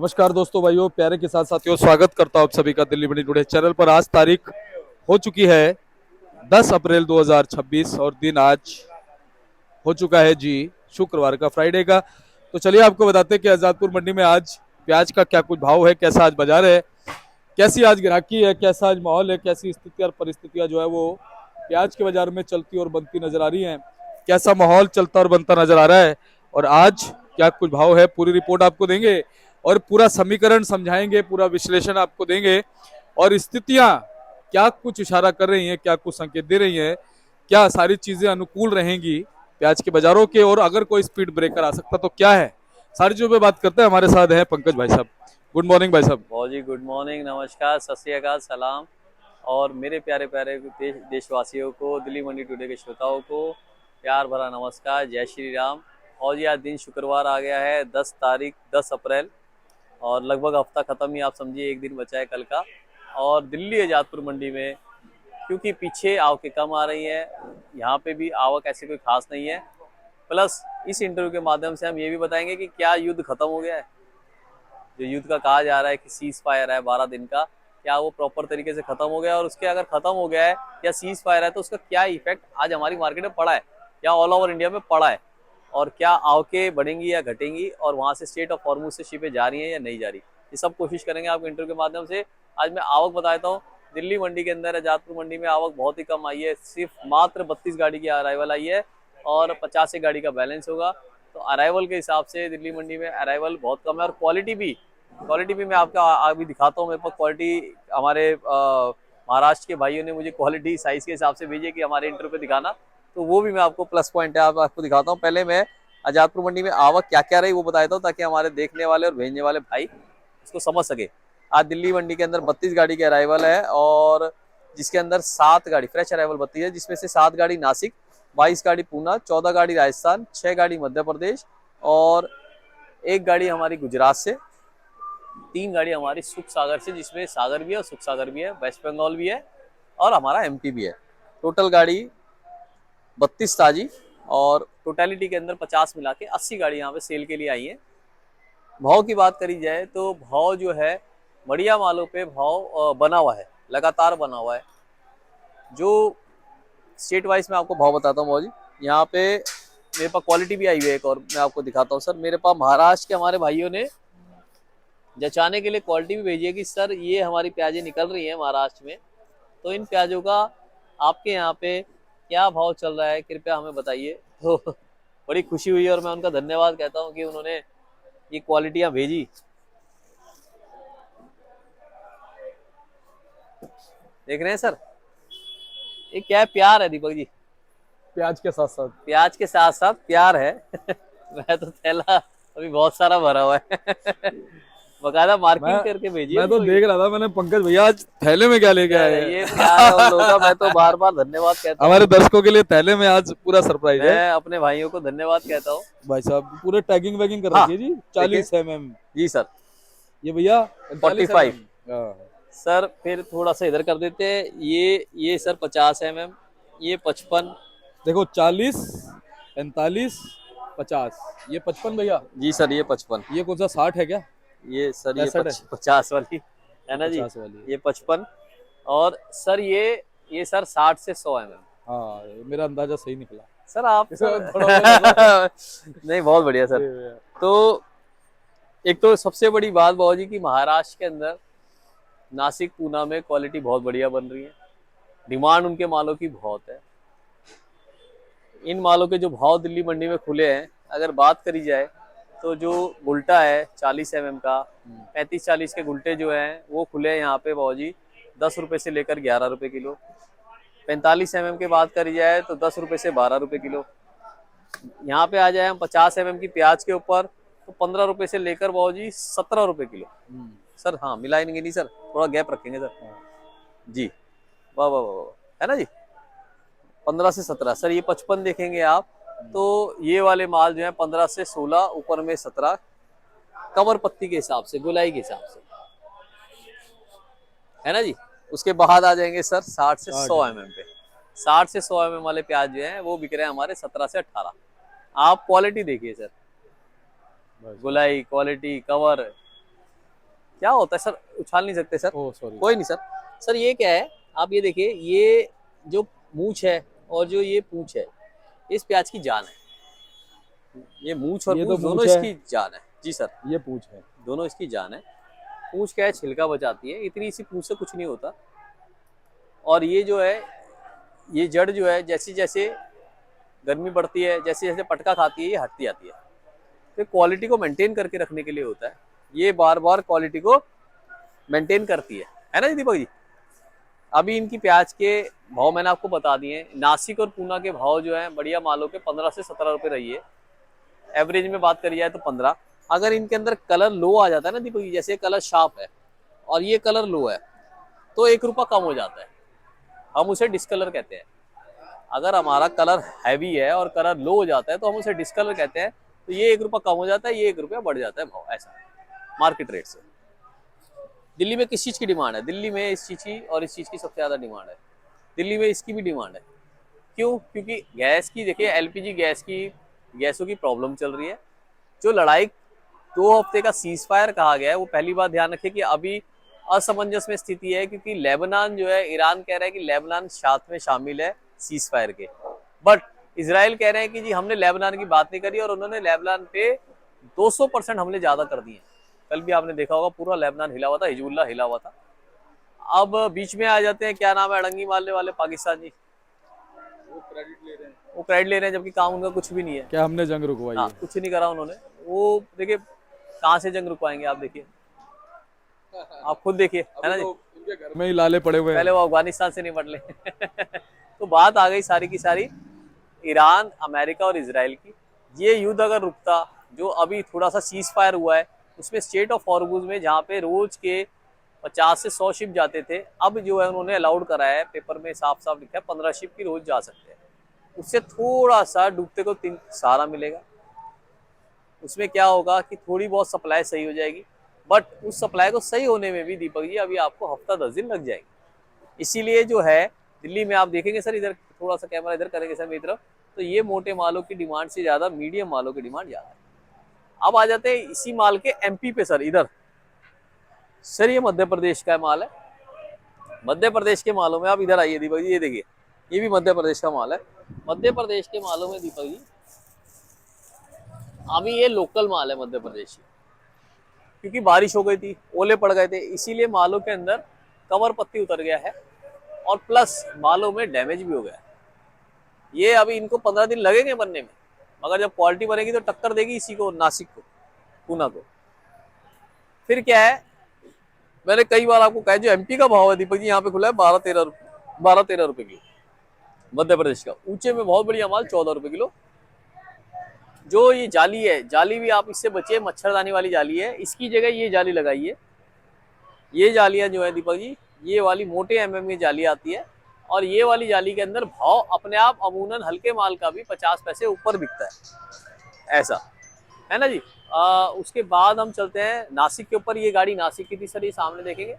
नमस्कार दोस्तों, भाइयों, प्यारे के साथ साथियों, स्वागत करता हूं आप सभी का दिल्ली मंडी टुडे चैनल पर। आज तारीख हो चुकी है 10 अप्रैल 2026 और दिन आज हो चुका है जी शुक्रवार का, फ्राइडे का। तो चलिए आपको बताते हैं कि आजादपुर मंडी में आज प्याज का क्या कुछ भाव है, कैसा आज बाजार है, कैसी आज ग्राहकी है, कैसा आज माहौल है, कैसी स्थिति और परिस्थितियां जो है वो प्याज के बाजार में चलती और बनती नजर आ रही हैं, कैसा माहौल चलता और बनता नजर आ रहा है और आज क्या कुछ भाव है, पूरी रिपोर्ट आपको देंगे और पूरा समीकरण समझाएंगे, पूरा विश्लेषण आपको देंगे और स्थितियां क्या कुछ इशारा कर रही हैं, क्या कुछ संकेत दे रही हैं, क्या सारी चीजें अनुकूल रहेंगी प्याज के बाजारों के, और अगर कोई स्पीड ब्रेकर आ सकता तो क्या है, सारी चीजों पे बात करते हैं। हमारे साथ हैं पंकज भाई साहब। गुड मॉर्निंग भाई साहब। बहुत जी गुड मॉर्निंग, नमस्कार, सत श्री अकाल, सलाम। और मेरे प्यारे प्यारे देशवासियों को, दिल्ली मंडी टुडे के श्रोताओं को प्यार भरा नमस्कार, जय श्री राम। और जी आज दिन शुक्रवार आ गया है, 10 अप्रैल, और लगभग हफ्ता ख़त्म ही आप समझिए, एक दिन बचा है कल का। और दिल्ली आजादपुर मंडी में क्योंकि पीछे आवकें कम आ रही हैं, यहाँ पे भी आवक ऐसी कोई खास नहीं है। प्लस इस इंटरव्यू के माध्यम से हम ये भी बताएंगे कि क्या युद्ध खत्म हो गया है, जो युद्ध का कहा जा रहा है कि सीज फायर है 12 दिन का, क्या वो प्रॉपर तरीके से खत्म हो गया है, और उसके अगर खत्म हो गया है या सीज फायर है तो उसका क्या इफेक्ट आज हमारी मार्केट में पड़ा है या ऑल ओवर इंडिया में पड़ा है, और क्या आवकें बढ़ेंगी या घटेंगी, और वहां से स्टेट ऑफ हॉर्मुज से शिपें जा रही हैं या नहीं जा रही, ये सब कोशिश करेंगे आपको इंटरव्यू के माध्यम से। आज मैं आवक बता देता हूँ। दिल्ली मंडी के अंदर आजादपुर मंडी में आवक बहुत ही कम आई है, सिर्फ मात्र 32 गाड़ी की अराइवल आई है और 50 गाड़ी का बैलेंस होगा। तो अराइवल के हिसाब से दिल्ली मंडी में अराइवल बहुत कम है, और क्वालिटी भी मैं आपका अभी दिखाता हूँ। मेरे पास क्वालिटी हमारे महाराष्ट्र के भाइयों ने मुझे क्वालिटी साइज के हिसाब से भेजी कि हमारे इंटरव्यू पे दिखाना, तो वो भी मैं आपको प्लस पॉइंट है आपको दिखाता हूँ। पहले मैं आजादपुर मंडी में आवक क्या क्या रही वो बता देता हूँ, ताकि हमारे देखने वाले और भेजने वाले भाई उसको समझ सके। आज दिल्ली मंडी के अंदर 32 गाड़ी की अराइवल है, और जिसके अंदर 7 गाड़ी फ्रेश अराइवल 32 है, जिसमें से 7 गाड़ी नासिक, 22 गाड़ी पूना, 14 गाड़ी राजस्थान, 6 गाड़ी मध्य प्रदेश, और 1 गाड़ी हमारी गुजरात से, 3 गाड़ी हमारी सुख सागर से, जिसमें सागर भी है और सुख सागर भी है, वेस्ट बंगाल भी है और हमारा एमपी भी है। टोटल गाड़ी 32 ताजी, और टोटलिटी के अंदर 50 मिला के 80 गाड़ी यहाँ पे सेल के लिए आई है। भाव की बात करी जाए तो भाव जो है बढ़िया मालों पे भाव बना हुआ है, लगातार बना हुआ है। जो स्टेट वाइज मैं आपको भाव बताता हूँ भाव जी। यहाँ पे मेरे पास क्वालिटी भी आई हुई है एक, और मैं आपको दिखाता हूँ। सर मेरे पास महाराष्ट्र के हमारे भाइयों ने जचाने के लिए क्वालिटी भी भेजी है कि सर ये हमारी प्याजें निकल रही हैं महाराष्ट्र में, तो इन प्याजों का आपके यहाँ पे क्या भाव चल रहा है, कृपया हमें बताइए। तो बड़ी खुशी हुई और मैं उनका धन्यवाद कहता हूँ कि उन्होंने ये क्वालिटियाँ भेजी। देख रहे हैं सर, ये क्या है, प्यार है दीपक जी, प्याज के साथ साथ प्याज के साथ साथ प्यार है। मैं तो थैला अभी बहुत सारा भरा हुआ है। बकायदा मैं मार्किंग करके भेजी है मैं तो दीपक देख रहा था, मैंने पंकज भैया आज थैले में क्या लेके आए जी। ये हैं। प्यार है उन लोगों का, मैं तो बार बार धन्यवाद कहता हूँ। हमारे दर्शकों के लिए थैले में आज पूरा सरप्राइज है। मैं अपने भाइयों को धन्यवाद कहता हूँ। भाई साहब पूरे टैगिंग वैगिंग कर हाँ रखी है जी। देखिए 40 mm जी सर, ये भैया 45 हाँ। सर। फिर थोड़ा सा इधर कर देते हैं, ये सर 50 mm, ये 55। देखो 40, 45, 50, ये 55 भैया। जी सर ये 55। ये कौन सा 60 है क्या? ये सर ये 65 है? 50 वाली है ना जी, 50 वाली। ये 55। और सर ये सर 60 से 100 mm। हाँ, मेरा अंदाजा सही निकला। सर आप थोड़ा नहीं, बहुत बढ़िया सर। तो एक तो सबसे बड़ी बात बाबू जी की महाराष्ट्र के अंदर नासिक पूना में क्वालिटी बहुत बढ़िया बन रही है, डिमांड उनके मालों की बहुत है। इन मालों के जो भाव दिल्ली मंडी में खुले हैं, अगर बात करी जाए तो जो गुल्टा है 40 mm का, 35-40 के गुल्टे जो हैं वो खुले हैं यहाँ पे बाबू जी 10 रुपये से लेकर 11 रुपये किलो। 45 mm की बात करी जाए तो 10 रुपये से 12 रुपये किलो। यहाँ पे आ जाए हम 50 mm की प्याज के ऊपर तो 15 रुपये से लेकर बाबू जी 17 रुपये किलो। सर हाँ मिलाएंगे नहीं सर, थोड़ा गैप रखेंगे सर जी। वाह वाह वाह वाह, है ना जी। 15 से 17 सर। ये 55 देखेंगे आप तो ये वाले माल जो है 15 से 16, ऊपर में 17, कवर पत्ती के हिसाब से, गोलाई के हिसाब से, है ना जी। उसके बाद आ जाएंगे सर 60 से 100 mm पे। 60 से 100 mm वाले प्याज जो हैं वो बिक रहे हैं हमारे 17 से 18। आप क्वालिटी देखिए सर, गोलाई, क्वालिटी, कवर, क्या होता है सर, उछाल नहीं सकते सर। Oh sorry. कोई नहीं सर। सर ये क्या है, आप ये देखिए, ये जो मूछ है और जो ये पूंछ है, इस प्याज की जान है। ये मूछ और ये तो पूंछ दोनों मूछ है, इसकी जान है जी सर। ये पूछ है। दोनों इसकी जान है। पूंछ क्या है, छिलका बचाती है, इतनी सी पूंछ से कुछ नहीं होता। और ये जो है, ये जड़ जो है, जैसे जैसे गर्मी बढ़ती है, जैसे जैसे पटका खाती है, ये हटती जाती है। तो क्वालिटी को मेंटेन करके रखने के लिए होता है, ये बार बार क्वालिटी को मेंटेन करती है ना जी दीपक जी। अभी इनकी प्याज के भाव मैंने आपको बता दिए। नासिक और पूना के भाव जो है बढ़िया मालों के 15 से 17 रुपए रही है। एवरेज में बात करी जाए तो 15। अगर इनके अंदर कलर लो आ जाता है ना दीपक जी, जैसे कलर शार्प है और ये कलर लो है, तो 1 रुपया कम हो जाता है, हम उसे डिस्कलर कहते हैं। अगर हमारा कलर हैवी है और कलर लो हो जाता है तो हम उसे डिस्कलर कहते हैं। तो ये 1 रुपया कम हो जाता है, ये 1 रुपया बढ़ जाता है भाव, ऐसा मार्केट रेट से। दिल्ली में किस चीज़ की डिमांड है? दिल्ली में इस चीज़ की और इस चीज़ की सबसे ज़्यादा डिमांड है। दिल्ली में इसकी भी डिमांड है। क्यों? क्योंकि गैस की, देखिए एलपीजी गैस की, गैसों की प्रॉब्लम चल रही है। जो लड़ाई 2 हफ्ते का सीज फायर कहा गया है, वो पहली बात ध्यान रखिए कि अभी असमंजस में स्थिति है, क्योंकि लेबनान जो है, ईरान कह रहा है कि लेबनान साथ में शामिल है सीज फायर के, बट इसराइल कह रहे हैं कि जी हमने लेबनान की बात नहीं करी, और उन्होंने लेबनान पे 200% हमले ज्यादा कर दिए। कल भी आपने देखा होगा, पूरा लेबनान हिला हुआ था, हिजबुल्लाह हिला हुआ था। अब बीच में आ जाते हैं, क्या नाम है, अड़ंगी मारने वाले पाकिस्तानी, वो क्रेडिट ले रहे हैं, जबकि काम उनका कुछ भी नहीं है। क्या हमने जंग रुकवाई हाँ, है? कुछ नहीं करा उन्होंने। वो देखिए कहाँ से जंग रुकवाएंगे, आप देखिए, आप खुद देखिए, है ना जी। उनके घर में ही लाले पड़े हुए हैं। पहले वो अफगानिस्तान से निपट ले। तो बात आ गई सारी की सारी ईरान, अमेरिका और इसराइल की। ये युद्ध अगर रुकता, जो अभी थोड़ा सा सीज फायर हुआ है, उसमें स्टेट ऑफ हॉर्मुज में जहाँ पे रोज के 50 से 100 शिप जाते थे, अब जो है उन्होंने अलाउड कराया है, पेपर में साफ साफ लिखा है 15 शिप की रोज जा सकते हैं। उससे थोड़ा सा डूबते को 3 सहारा मिलेगा। उसमें क्या होगा कि थोड़ी बहुत सप्लाई सही हो जाएगी, बट उस सप्लाई को सही होने में भी दीपक जी अभी आपको हफ्ता 10 दिन लग जाएंगे। इसीलिए जो है दिल्ली में आप देखेंगे सर, इधर थोड़ा सा कैमरा इधर करेंगे सर मेरी तरफ, तो ये मोटे मालों की डिमांड से ज्यादा मीडियम मालों की डिमांड ज्यादा है। अब आ जाते हैं इसी माल के एमपी पे सर। इधर सर ये मध्य प्रदेश का माल है। मध्य प्रदेश के मालों में आप इधर आइए दीपक जी, ये देखिए, ये भी मध्य प्रदेश का माल है। मध्य प्रदेश के मालों में दीपक जी अभी ये लोकल माल है मध्य प्रदेश की, क्योंकि बारिश हो गई थी, ओले पड़ गए थे, इसीलिए मालों के अंदर कवर पत्ती उतर गया है, और प्लस मालों में डैमेज भी हो गया है। ये अभी इनको 15 दिन लगेंगे बनने में, मगर जब क्वालिटी बनेगी तो टक्कर देगी इसी को, नासिक को, पूना को। फिर क्या है, मैंने कई बार आपको कहा, जो एमपी का भाव है दीपक जी, यहाँ पे खुला है 12-13 रुपए किलो। मध्य प्रदेश का ऊंचे में बहुत बढ़िया माल 14 रुपए किलो। जो ये जाली है, जाली भी आप इससे बचिए, मच्छरदानी वाली जाली है, इसकी जगह ये जाली लगाइए। ये जालियां जो है दीपक जी, ये वाली मोटे एमएम की जाली आती है, और ये वाली जाली के अंदर भाव अपने आप अमूनन हल्के माल का भी 50 पैसे ऊपर बिकता है, ऐसा है ना जी। उसके बाद हम चलते हैं नासिक के ऊपर। ये गाड़ी नासिक की थी सर, ये सामने देखेंगे,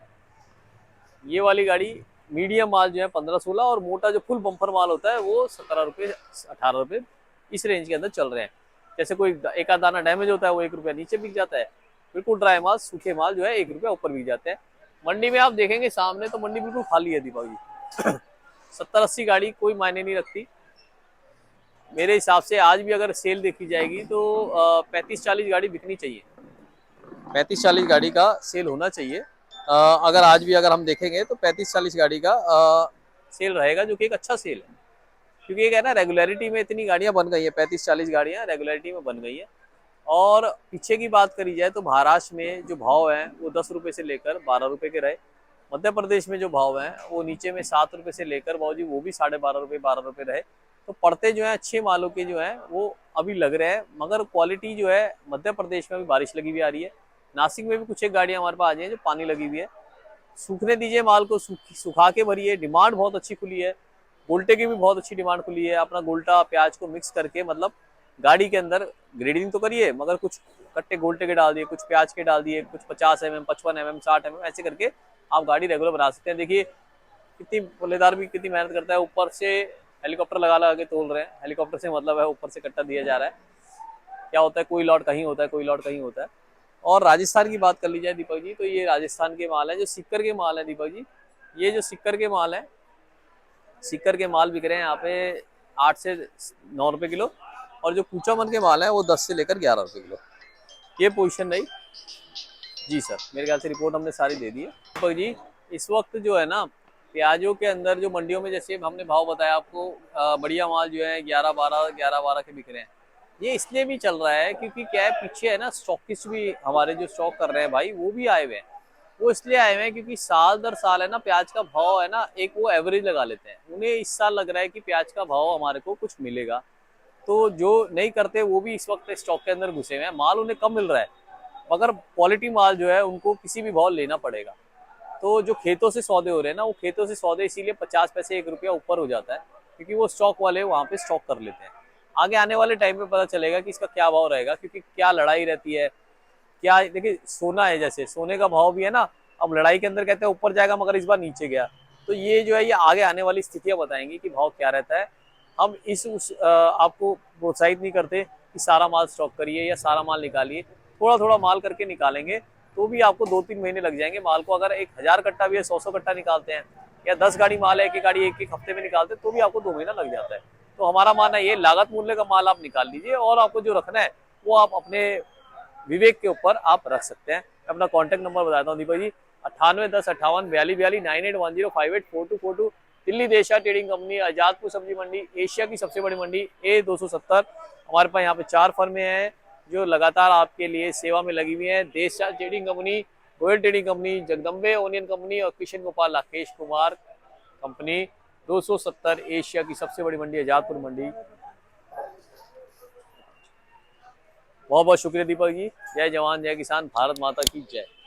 ये वाली गाड़ी मीडियम माल जो है 15-16, और मोटा जो फुल बम्पर माल होता है वो 17 रुपये 18 रुपये, इस रेंज के अंदर चल रहे हैं। जैसे कोई एक आध दाना डैमेज होता है वो 1 रुपया नीचे बिक जाता है, बिल्कुल ड्राई माल, सूखे माल जो है 1 रुपया ऊपर बिक जाते हैं। मंडी में आप देखेंगे सामने तो मंडी बिल्कुल खाली है दीपक जी। 70-80 गाड़ी कोई मायने नहीं रखती मेरे हिसाब से। आज भी अगर सेल देखी जाएगी तो 35-40 गाड़ी बिकनी चाहिए, 35-40 गाड़ी का सेल होना चाहिए। अगर आज भी अगर हम देखेंगे तो 35-40 गाड़ी का सेल रहेगा, जो कि एक अच्छा सेल है, क्योंकि एक है ना, रेगुलरिटी में इतनी गाड़ियां बन गई है, 35-40 गाड़ियां रेगुलरिटी में बन गई है। और पीछे की बात करी जाए तो महाराष्ट्र में जो भाव है वो 10 रुपये से लेकर 12 रुपये के रहे। मध्य प्रदेश में जो भाव है वो नीचे में 7 रुपये से लेकर भाव जी वो भी 12.5 रुपये 12 रुपये रहे। तो पड़ते जो है अच्छे मालों के जो है वो अभी लग रहे हैं, मगर क्वालिटी जो है मध्य प्रदेश में अभी बारिश लगी हुई आ रही है। नासिक में भी कुछ एक गाड़ियां हमारे पास आ जाए जो पानी लगी हुई है, सूखने दीजिए माल को, सुखा के भरिए। डिमांड बहुत अच्छी खुली है, गोल्टे की भी बहुत अच्छी डिमांड खुली है। अपना गोल्टा प्याज को मिक्स करके, मतलब गाड़ी के अंदर ग्रेडिंग तो करिए, मगर कुछ कट्टे गोल्टे के डाल दिए, कुछ प्याज के डाल दिए, कुछ 50 mm 55 mm 60 mm ऐसे करके आप गाड़ी रेगुलर बना सकते हैं। देखिए कितनी पल्लेदार भी कितनी मेहनत करता है, ऊपर से हेलीकॉप्टर लगा लगा के तोल रहे हैं। हेलीकॉप्टर से मतलब है ऊपर से कट्टा दिया जा रहा है। क्या होता है, कोई लॉट कहीं होता है, कोई लॉट कहीं होता है। और राजस्थान की बात कर ली जाए दीपक जी, तो ये राजस्थान के माल है, जो सिक्कर के माल है दीपक जी। ये जो सिक्कर के माल है, सिक्कर के माल बिक रहे हैं यहाँ पे 8 से 9 रुपए किलो, और जो कूचामन के माल है वो 10 से लेकर 11 रुपए किलो। ये पोजीशन रही जी सर। मेरे ख्याल से रिपोर्ट हमने सारी दे दी है दीपक जी। इस वक्त जो है ना, प्याजों के अंदर जो मंडियों में जैसे हमने भाव बताया आपको, बढ़िया माल जो है 11-12 के बिक रहे हैं। ये इसलिए भी चल रहा है क्योंकि क्या है, पीछे है ना स्टॉकिस्ट भी हमारे जो स्टॉक कर रहे हैं भाई, वो भी आए हुए हैं। वो इसलिए आए हुए हैं क्योंकि साल दर साल है ना, प्याज का भाव है ना, एक वो एवरेज लगा लेते हैं। उन्हें इस साल लग रहा है कि प्याज का भाव हमारे को कुछ मिलेगा, तो जो नहीं करते वो भी इस वक्त स्टॉक के अंदर घुसे हुए हैं। माल उन्हें कम मिल रहा है, मगर क्वालिटी माल जो है उनको किसी भी भाव लेना पड़ेगा। तो जो खेतों से सौदे हो रहे हैं ना, वो खेतों से सौदे इसीलिए 50 पैसे 1 रुपया ऊपर हो जाता है, क्योंकि वो स्टॉक वाले वहाँ पे स्टॉक कर लेते हैं। आगे आने वाले टाइम में पता चलेगा कि इसका क्या भाव रहेगा, क्योंकि क्या लड़ाई रहती है। क्या देखिए, सोना है, जैसे सोने का भाव भी है ना, अब लड़ाई के अंदर कहते हैं ऊपर जाएगा, मगर इस बार नीचे गया। तो ये जो है, ये आगे आने वाली स्थितियां बताएंगी कि भाव क्या रहता है। हम आपको प्रोत्साहित नहीं करते कि सारा माल स्टॉक करिए या सारा माल निकालिए। थोड़ा थोड़ा माल करके निकालेंगे तो भी आपको 2-3 महीने लग जाएंगे माल को। अगर 1000 कट्टा भी है, 100 कट्टा निकालते हैं, या 10 गाड़ी माल है, एक गाड़ी एक हफ्ते में निकालते हैं, तो भी आपको 2 महीना लग जाता है। तो हमारा मानना ये, लागत मूल्य का माल आप निकाल लीजिए, और आपको जो रखना है वो आप अपने विवेक के ऊपर आप रख सकते हैं। अपना कॉन्टैक्ट नंबर बताता हूँ दीपक जी, 9810584242 9810584242। दिल्ली देशा ट्रेडिंग कंपनी, आजादपुर सब्जी मंडी, एशिया की सबसे बड़ी मंडी A270। हमारे पास यहाँ पे 4 फर्में हैं जो लगातार आपके लिए सेवा में लगी हुई है। देशा trading company, Goyal trading company, Jagdambe onion company और किशन गोपाल राकेश कुमार कंपनी। 270 एशिया की सबसे बड़ी मंडी आजादपुर मंडी। बहुत बहुत शुक्रिया दीपक जी। जय जवान जय किसान, भारत माता की जय।